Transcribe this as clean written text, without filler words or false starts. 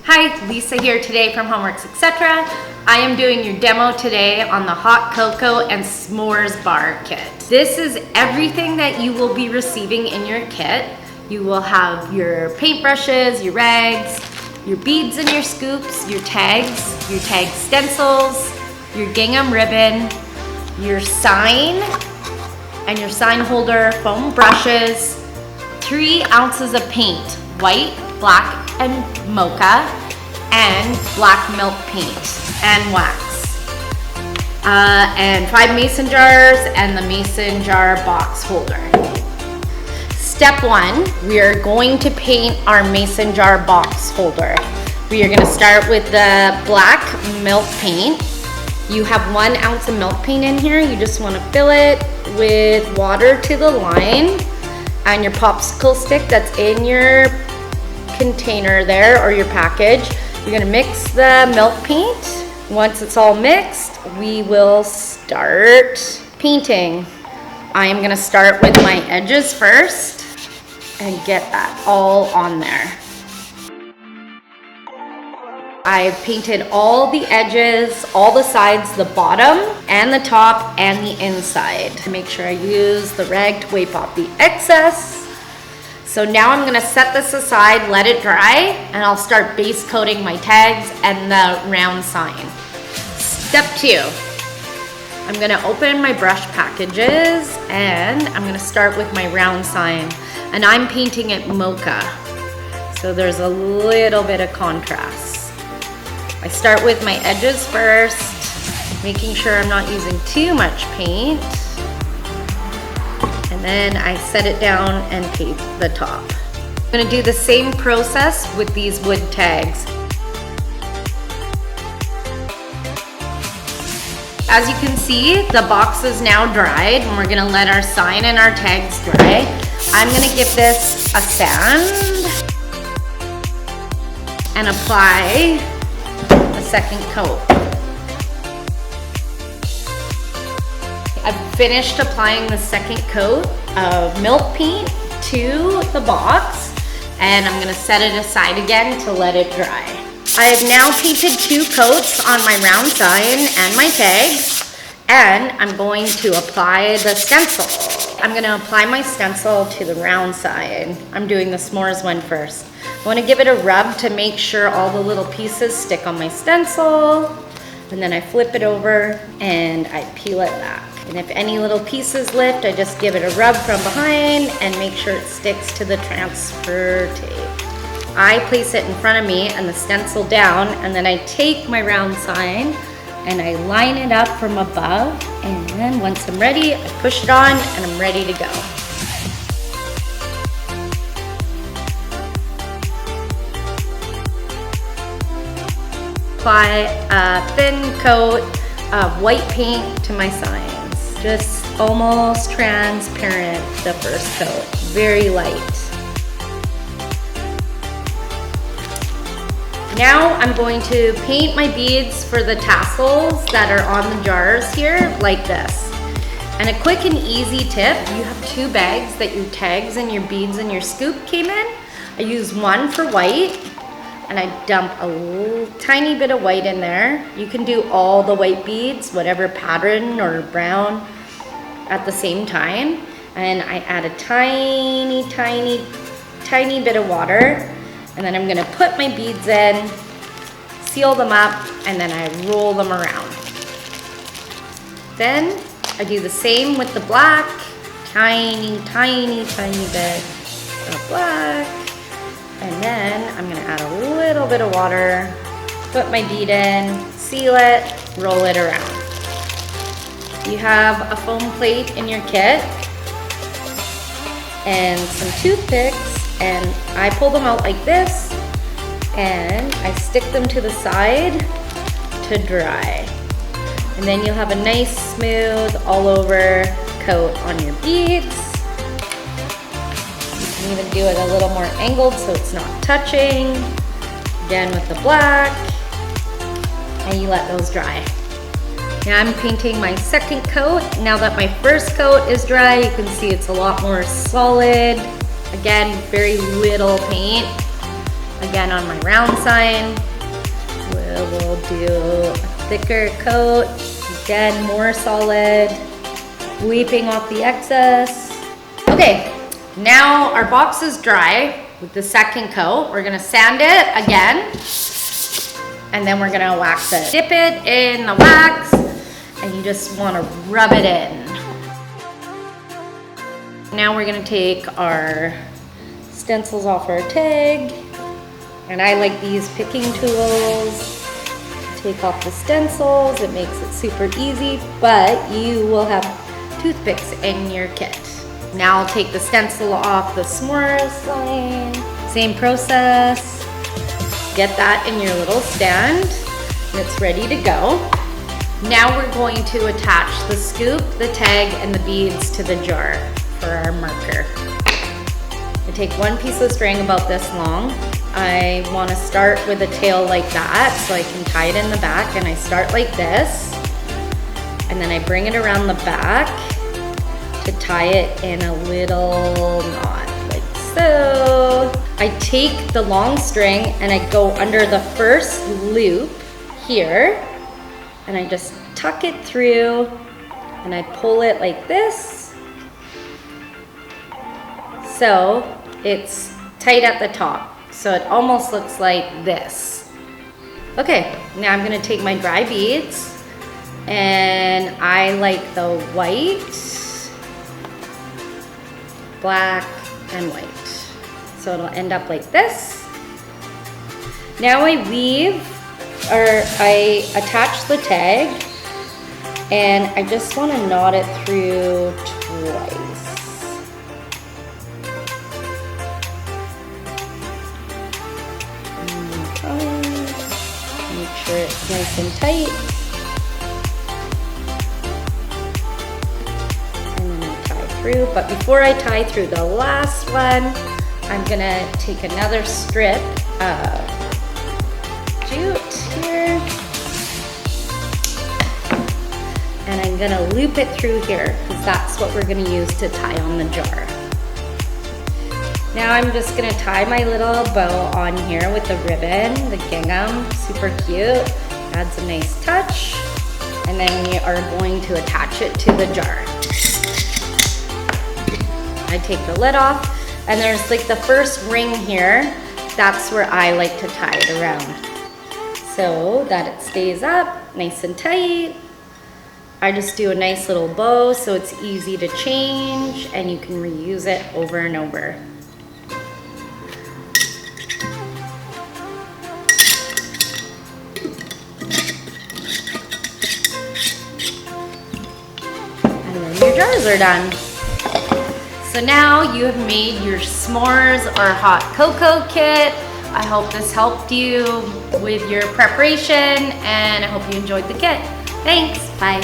Hi, Lisa here today from Homeworks Etc. I am doing your demo today on the hot cocoa and s'mores bar kit. This is everything that you will be receiving in your kit. You will have your paintbrushes, your rags, your beads and your scoops, your tag stencils, your gingham ribbon, your sign and your sign holder, foam brushes, 3 ounces of paint, white, black, and mocha, and black milk paint and wax, and 5 mason jars and the mason jar box holder. Step 1, we are going to paint our mason jar box holder. We are going to start with the black milk paint. You have 1 ounce of milk paint in here. You just want to fill it with water to the line, and your popsicle stick that's in your container there or your package. You're gonna mix the milk paint. Once it's all mixed, we will start painting. I am gonna start with my edges first and get that all on there. I've painted all the edges, all the sides, the bottom and the top and the inside. Make sure I use the rag to wipe off the excess. So now I'm gonna set this aside, let it dry, and I'll start base coating my tags and the round sign. Step 2, I'm gonna open my brush packages and I'm gonna start with my round sign. And I'm painting it mocha, so there's a little bit of contrast. I start with my edges first, making sure I'm not using too much paint. And then I set it down and paint the top. I'm gonna do the same process with these wood tags. As you can see, the box is now dried and we're gonna let our sign and our tags dry. I'm gonna give this a sand and apply a second coat. I've finished applying the second coat of milk paint to the box, and I'm gonna set it aside again to let it dry. I have now painted 2 coats on my round sign and my tags, and I'm going to apply the stencil. I'm gonna apply my stencil to the round side. I'm doing the s'mores one first. I wanna give it a rub to make sure all the little pieces stick on my stencil, and then I flip it over and I peel it back. And if any little pieces lift, I just give it a rub from behind and make sure it sticks to the transfer tape. I place it in front of me and the stencil down, and then I take my round sign and I line it up from above, and then once I'm ready, I push it on and I'm ready to go. Apply a thin coat of white paint to my signs. Just almost transparent, the first coat, very light. Now I'm going to paint my beads for the tassels that are on the jars here, like this. And a quick and easy tip, you have 2 bags that your tags and your beads and your scoop came in. I use 1 for white, and I dump a tiny bit of white in there. You can do all the white beads, whatever pattern or brown, at the same time. And I add a tiny, tiny, tiny bit of water. And then I'm gonna put my beads in, seal them up, and then I roll them around. Then I do the same with the black. Tiny, tiny, tiny bit of black. And then I'm gonna add a little bit of water, put my bead in, seal it, roll it around. You have a foam plate in your kit and some toothpicks, and I pull them out like this and I stick them to the side to dry. And then you'll have a nice smooth all over coat on your beads. You can even do it a little more angled so it's not touching. Again with the black, and you let those dry. Now I'm painting my second coat. Now that my first coat is dry, you can see it's a lot more solid. Again, very little paint. Again, on my round sign, we'll do a thicker coat. Again, more solid, weeping off the excess. Okay, now our box is dry with the second coat. We're gonna sand it again, and then we're gonna wax it. Dip it in the wax, and you just wanna rub it in. Now we're gonna take our stencils off our tag, and I like these picking tools. Take off the stencils, it makes it super easy, but you will have toothpicks in your kit. Now I'll take the stencil off the s'mores sign. Same process. Get that in your little stand, and it's ready to go. Now we're going to attach the scoop, the tag, and the beads to the jar for our marker. I take one piece of string about this long. I want to start with a tail like that so I can tie it in the back, and I start like this, and then I bring it around the back to tie it in a little knot like so. I take the long string and I go under the first loop here, and I just tuck it through, and I pull it like this so it's tight at the top. So it almost looks like this. Okay, now I'm gonna take my dry beads, and I like the white, black, and white. So it'll end up like this. Now I weave, or I attach the tag, and I just wanna knot it through twice. Make sure it's nice and tight. And then I tie through. But before I tie through the last one, I'm gonna take another strip of jute here. And I'm gonna loop it through here, because that's what we're gonna use to tie on the jar. Now I'm just gonna tie my little bow on here with the ribbon, the gingham, super cute, adds a nice touch, and then we are going to attach it to the jar. I take the lid off, and there's like the first ring here, that's where I like to tie it around, so that it stays up nice and tight. I just do a nice little bow so it's easy to change, and you can reuse it over and over. Your jars are done. So now you have made your s'mores or hot cocoa kit. I hope this helped you with your preparation, and I hope you enjoyed the kit. Thanks, bye.